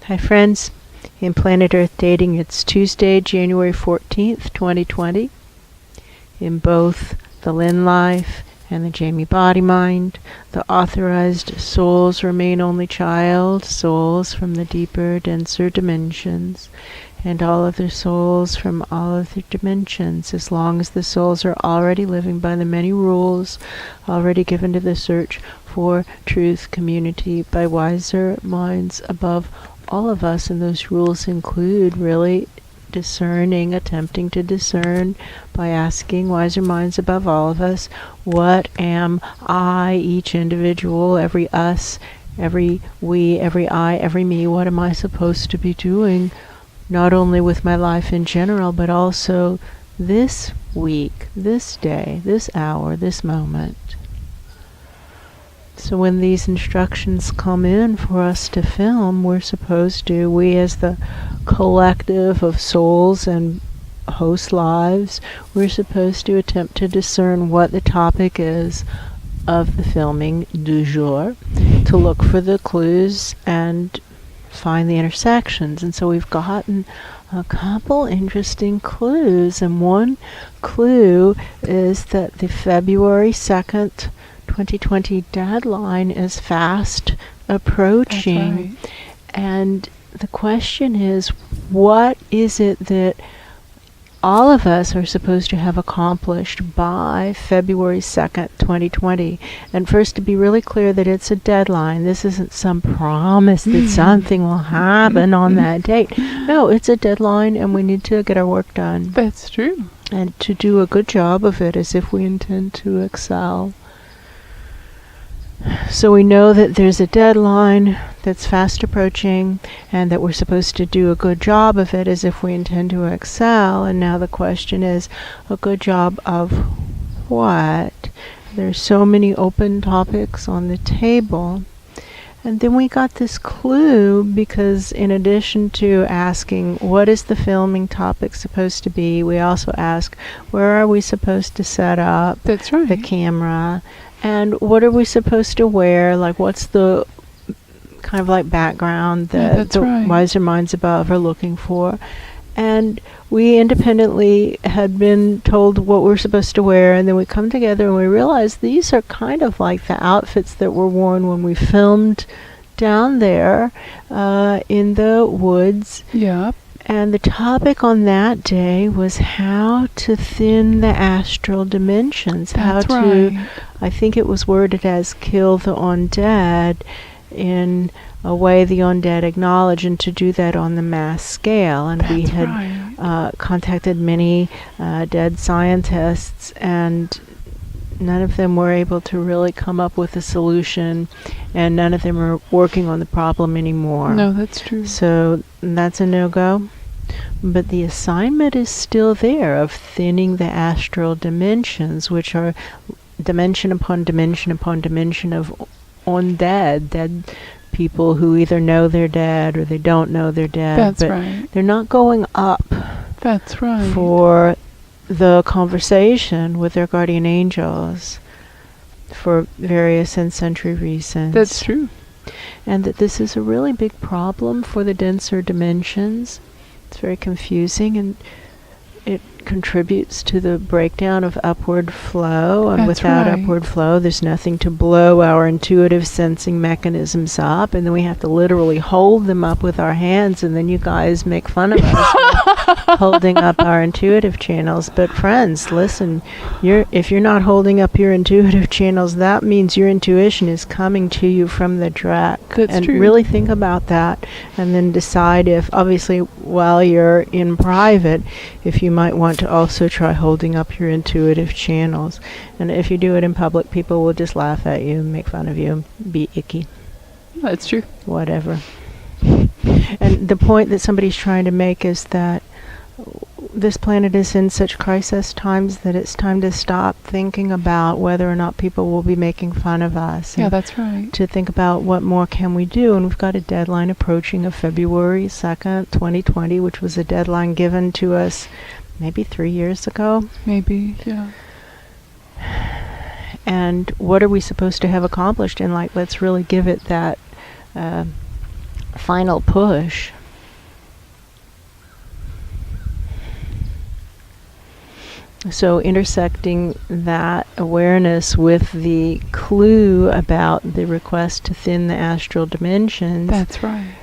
Hi friends, in Planet Earth Dating, it's Tuesday, January 14th, 2020. In both the Lynn Life and the Jamie Body Mind, the authorized souls remain only child, souls from the deeper, denser dimensions, and all other souls from all other dimensions, as long as the souls are already living by the many rules already given to the search for truth community by wiser minds above all of us. And those rules include really discerning, attempting to discern by asking wiser minds above all of us, what am I, each individual, every us, every we, every I, every me, what am I supposed to be doing, not only with my life in general, but also this week, this day, this hour, this moment. So when these instructions come in for us to film, we're supposed to, we as the collective of souls and host lives, we're supposed to attempt to discern what the topic is of the filming du jour, to look for the clues and find the intersections. And so we've gotten a couple interesting clues, and one clue is that the February 2nd 2020 deadline is fast approaching. That's right. And the question is, what is it that all of us are supposed to have accomplished by February 2nd, 2020? And first, to be really clear that it's a deadline. This isn't some promise that something will happen on that date. No, it's a deadline, and we need to get our work done. That's true. And to do a good job of it as if we intend to excel. So we know that there's a deadline that's fast approaching, and that we're supposed to do a good job of it as if we intend to excel. And now the question is, a good job of what? There's so many open topics on the table. And then we got this clue, because in addition to asking what is the filming topic supposed to be, we also ask, where are we supposed to set up That's right. the camera? And what are we supposed to wear? Like, what's the kind of like background that that's the right. wiser minds above are looking for? And we independently had been told what we're supposed to wear, and then we come together and we realize these are kind of like the outfits that were worn when we filmed down there in the woods. Yep. And the topic on that day was how to thin the astral dimensions. That's how to, right. I think it was worded as kill the undead in a way the undead acknowledge, and to do that on the mass scale. And we That's had right. contacted many dead scientists, and none of them were able to really come up with a solution, and none of them are working on the problem anymore. No, that's true. So that's a no-go. But the assignment is still there of thinning the astral dimensions, which are dimension upon dimension upon dimension of undead, dead people who either know they're dead or they don't know they're dead. That's but right. they're not going up That's right. for the conversation with their guardian angels for various ancestry reasons. That's true. And that this is a really big problem for the denser dimensions. It's very confusing, and it contributes to the breakdown of upward flow. And That's without right. upward flow, there's nothing to blow our intuitive sensing mechanisms up, and then we have to literally hold them up with our hands, and then you guys make fun of us for holding up our intuitive channels. But friends, listen, if you're not holding up your intuitive channels, that means your intuition is coming to you from the direct. That's and true. really think about that, and then decide if, obviously, while you're in private, if you might want to also try holding up your intuitive channels. And if you do it in public, people will just laugh at you and make fun of you and be icky. That's true. Whatever. And the point that somebody's trying to make is that this planet is in such crisis times that it's time to stop thinking about whether or not people will be making fun of us. Yeah, and that's right. to think about what more can we do. And we've got a deadline approaching of February 2nd, 2020, which was a deadline given to us maybe 3 years ago. Maybe, yeah. And what are we supposed to have accomplished? And let's really give it that final push. So intersecting that awareness with the clue about the request to thin the astral dimensions. That's right.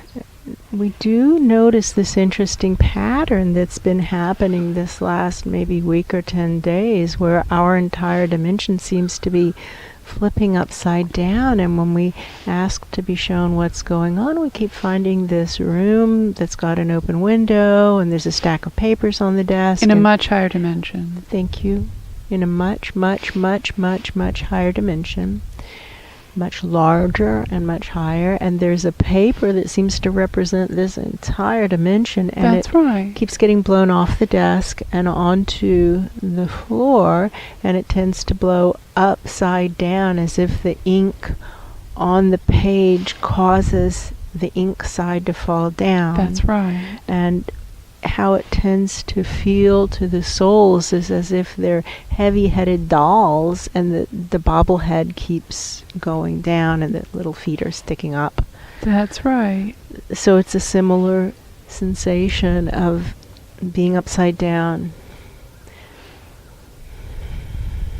We do notice this interesting pattern that's been happening this last maybe week or 10 days, where our entire dimension seems to be flipping upside down, and when we ask to be shown what's going on, we keep finding this room that's got an open window, and there's a stack of papers on the desk. In a much higher dimension. Thank you. In a much, much, much, much, much higher dimension. Much larger and much higher, and there's a paper that seems to represent this entire dimension, and That's right. keeps getting blown off the desk and onto the floor, and it tends to blow upside down as if the ink on the page causes the ink side to fall down. That's right. And how it tends to feel to the souls is as if they're heavy-headed dolls, and the bobblehead keeps going down and the little feet are sticking up. That's right. So it's a similar sensation of being upside down.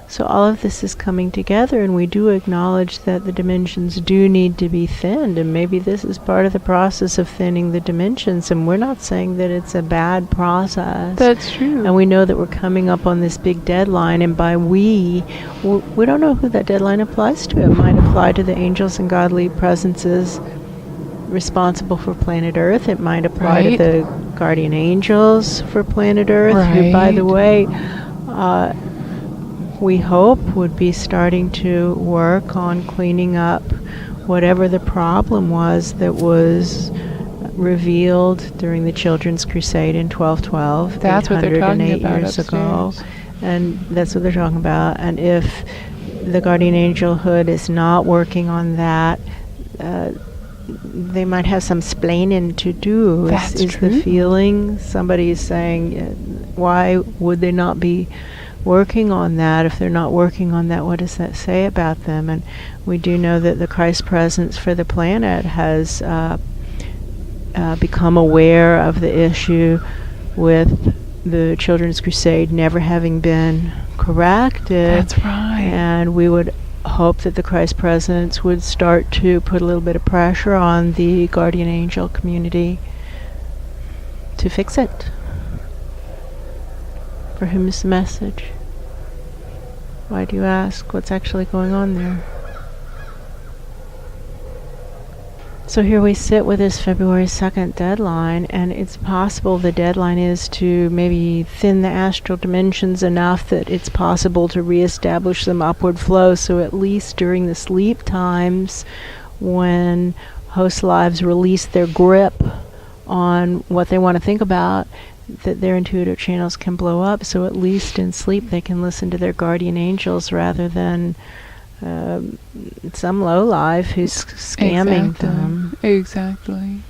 So all of this is coming together, and we do acknowledge that the dimensions do need to be thinned, and maybe this is part of the process of thinning the dimensions, and we're not saying that it's a bad process. That's true. And we know that we're coming up on this big deadline, and by we don't know who that deadline applies to. It might apply to the angels and godly presences responsible for planet Earth. It might apply to the guardian angels for planet Earth, who, by the way, we hope would be starting to work on cleaning up whatever the problem was that was revealed during the Children's Crusade in 1212. That's what they're talking about years upstairs. ago. And that's what they're talking about. And if the guardian angelhood is not working on that, they might have some splaining to do. That's is true. The feeling. Somebody is saying, why would they not be working on that? If they're not working on that, what does that say about them? And we do know that the Christ presence for the planet has become aware of the issue with the Children's Crusade never having been corrected. That's right. And we would hope that the Christ presence would start to put a little bit of pressure on the guardian angel community to fix it. For whom is the message? Why do you ask? What's actually going on there? So here we sit with this February 2nd deadline, and it's possible the deadline is to maybe thin the astral dimensions enough that it's possible to reestablish some upward flow, so at least during the sleep times when host lives release their grip on what they want to think about, that their intuitive channels can blow up, so at least in sleep they can listen to their guardian angels rather than some lowlife who's scamming them. Exactly.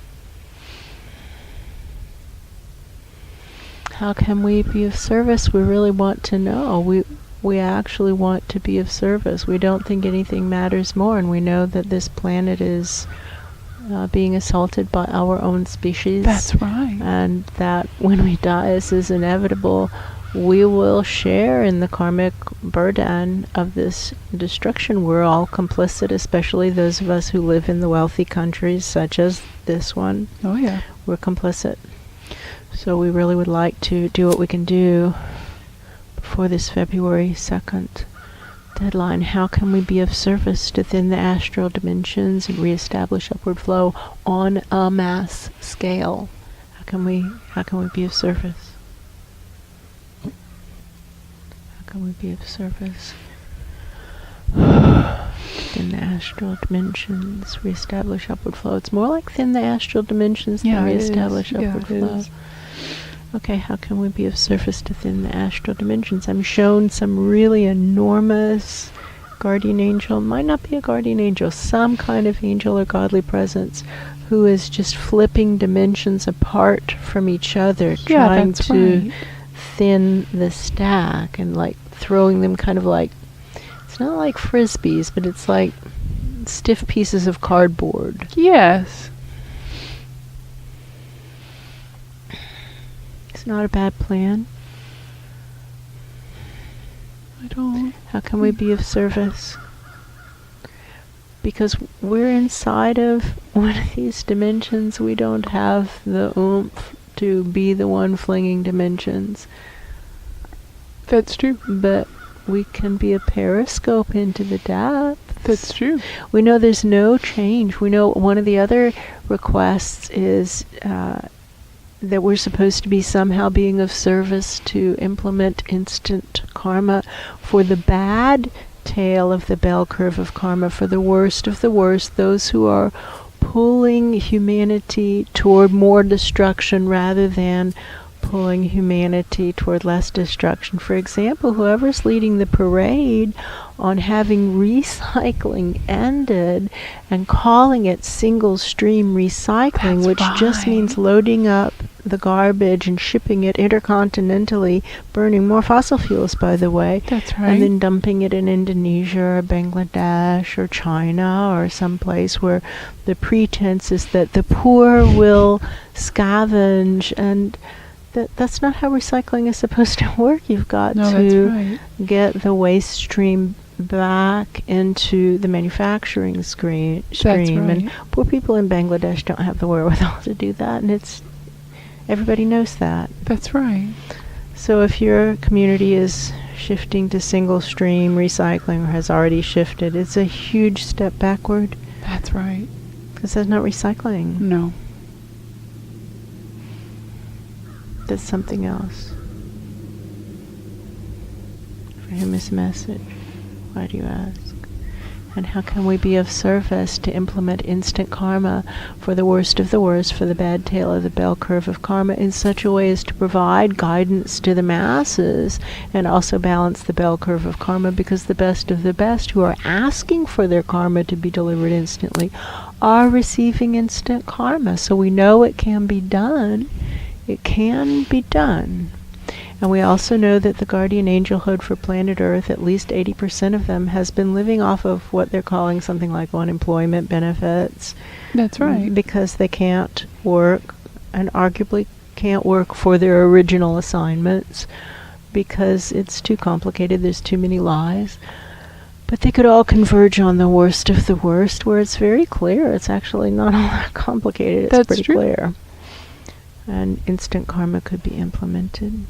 How can we be of service? We really want to know. We actually want to be of service. We don't think anything matters more, and we know that this planet is being assaulted by our own species. That's right. And that when we die, this is inevitable, we will share in the karmic burden of this destruction. We're all complicit, especially those of us who live in the wealthy countries such as this one. Oh, yeah. We're complicit. So we really would like to do what we can do before this February 2nd deadline. How can we be of service to thin the astral dimensions and reestablish upward flow on a mass scale? How can we be of service? How can we be of service? Thin the astral dimensions, reestablish upward flow. It's more like thin the astral dimensions than reestablish upward flow. Okay, how can we be of service to thin the astral dimensions? I'm shown some really enormous guardian angel. Might not be a guardian angel, some kind of angel or godly presence who is just flipping dimensions apart from each other, trying to thin the stack and like throwing them kind of like, it's not like frisbees, but it's like stiff pieces of cardboard. Yes. It's not a bad plan. I don't. How can we be of service? Because we're inside of one of these dimensions. We don't have the oomph to be the one flinging dimensions. That's true. But we can be a periscope into the depths. That's true. We know there's no change. We know one of the other requests is that we're supposed to be somehow being of service to implement instant karma for the bad tail of the bell curve of karma, for the worst of the worst, those who are pulling humanity toward more destruction rather than pulling humanity toward less destruction. For example, whoever's leading the parade on having recycling ended and calling it single stream recycling, That's which just right. means loading up the garbage and shipping it intercontinentally, burning more fossil fuels, by the way. That's right. And then dumping it in Indonesia or Bangladesh or China or someplace where the pretense is that the poor will scavenge, and that's not how recycling is supposed to work. You've got No, to that's right. get the waste stream back into the manufacturing stream. That's right. And poor people in Bangladesh don't have the wherewithal to do that, and everybody knows that. That's right. So if your community is shifting to single stream recycling or has already shifted, it's a huge step backward, That's right. because that's not recycling. No. That's something else. For him is message. Why do you ask? And how can we be of service to implement instant karma for the worst of the worst, for the bad tail of the bell curve of karma, in such a way as to provide guidance to the masses and also balance the bell curve of karma, because the best of the best who are asking for their karma to be delivered instantly are receiving instant karma. So we know it can be done. It can be done. And we also know that the guardian angelhood for planet Earth, at least 80% of them, has been living off of what they're calling something like unemployment benefits. That's right. Because they can't work, and arguably can't work for their original assignments, because it's too complicated, there's too many lies. But they could all converge on the worst of the worst, where it's very clear. It's actually not all that complicated. It's That's pretty true. clear. And instant karma could be implemented.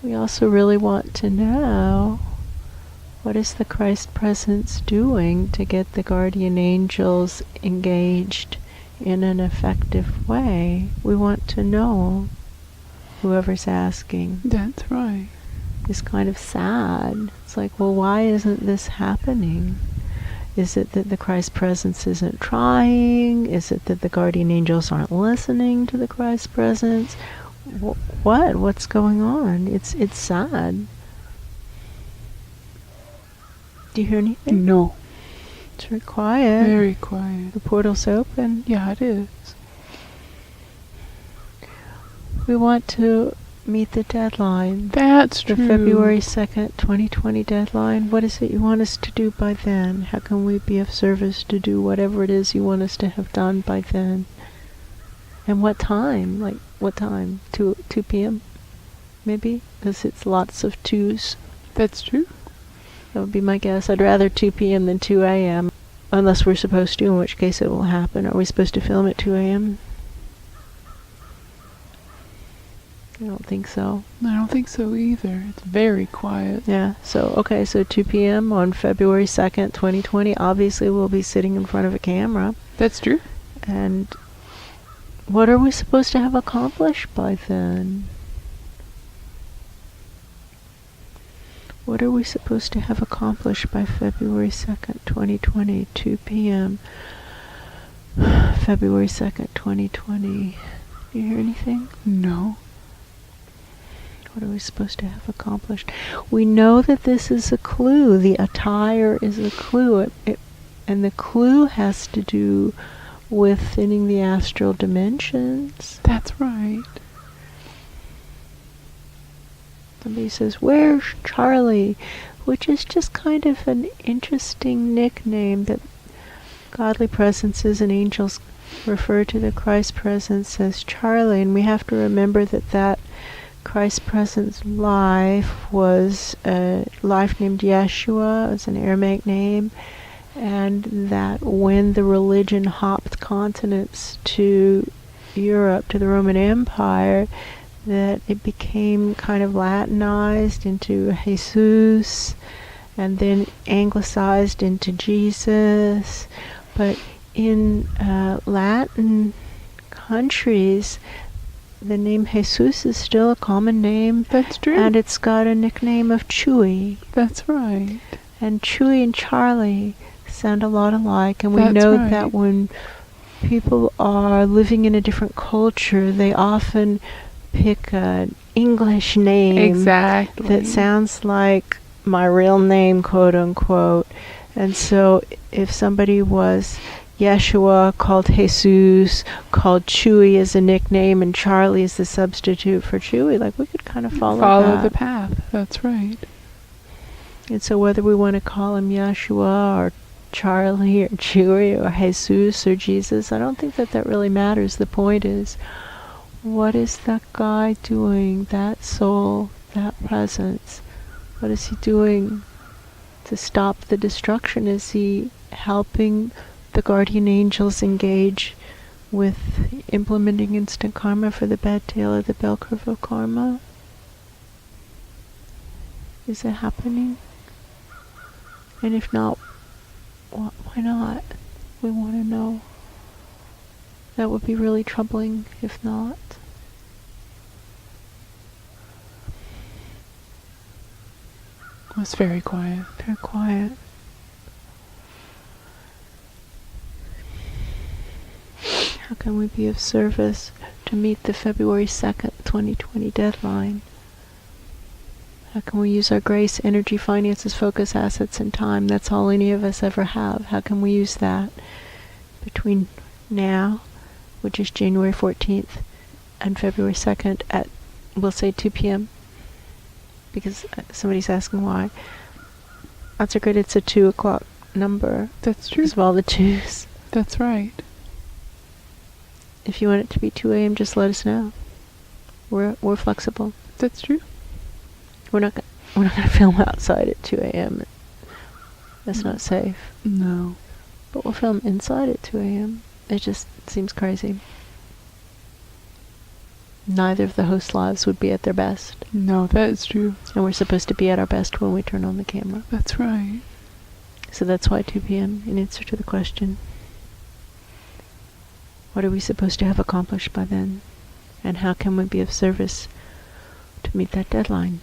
We also really want to know, what is the Christ presence doing to get the guardian angels engaged in an effective way? We want to know. Whoever's asking That's right. is kind of sad. It's like, well, why isn't this happening? Is it that the Christ presence isn't trying? Is it that the guardian angels aren't listening to the Christ presence? What's going on? It's sad. Do you hear anything? No. It's very quiet. Very quiet. The portal's open. Yeah, it is. We want to meet the deadline. That's The true. February 2nd, 2020 deadline. What is it you want us to do by then? How can we be of service to do whatever it is you want us to have done by then? And what time? Like, what time? 2 p.m. maybe? Because it's lots of 2s. That's true. That would be my guess. I'd rather 2 p.m. than 2 a.m. Unless we're supposed to, in which case it will happen. Are we supposed to film at 2 a.m.? I don't think so. I don't think so either. It's very quiet. Yeah, so 2 p.m. on February 2nd, 2020. Obviously, we'll be sitting in front of a camera. That's true. And what are we supposed to have accomplished by then? What are we supposed to have accomplished by February 2nd, 2020, 2 p.m.? February 2nd, 2020. You hear anything? No. What are we supposed to have accomplished? We know that this is a clue. The attire is a clue. And the clue has to do with thinning the astral dimensions. That's right. Somebody says, "Where's Charlie?" Which is just kind of an interesting nickname that godly presences and angels refer to the Christ presence as Charlie, and we have to remember that that Christ presence life was a life named Yeshua. It was an Aramaic name, and that when the religion hopped continents to Europe, to the Roman Empire, that it became kind of Latinized into Jesus, and then anglicized into Jesus. But in Latin countries, the name Jesus is still a common name. That's true. And it's got a nickname of Chewy. That's right. And Chewy and Charlie sound a lot alike. And we That's know right. that when people are living in a different culture, they often pick an English name Exactly. that sounds like my real name, quote unquote. And so if somebody was Yeshua, called Jesus, called Chewy as a nickname, and Charlie is the substitute for Chewy, like, we could kind of follow that. the path. That's right. And so whether we want to call him Yeshua or Charlie or Chewy or Jesus or Jesus, I don't think that that really matters. The point is, what is that guy doing, that soul, that presence? What is he doing to stop the destruction? Is he helping the guardian angels engage with implementing instant karma for the bad tail of the bell curve of karma? Is it happening? And if not, why not? We want to know. That would be really troubling if not. It was very quiet. Very quiet. How can we be of service to meet the February 2nd, 2020 deadline? How can we use our grace, energy, finances, focus, assets, and time? That's all any of us ever have. How can we use that between now, which is January 14th, and February 2nd at, we'll say 2 p.m.? Because somebody's asking why. That's a good, it's a 2 o'clock number. That's true. Because of all the twos. That's right. If you want it to be 2 a.m., just let us know. We're flexible. That's true. We're not gonna film outside at 2 a.m. That's not safe. No. But we'll film inside at 2 a.m. It just seems crazy. Neither of the host lives would be at their best. No, that is true. And we're supposed to be at our best when we turn on the camera. That's right. So that's why 2 p.m. in answer to the question. What are we supposed to have accomplished by then? And how can we be of service to meet that deadline?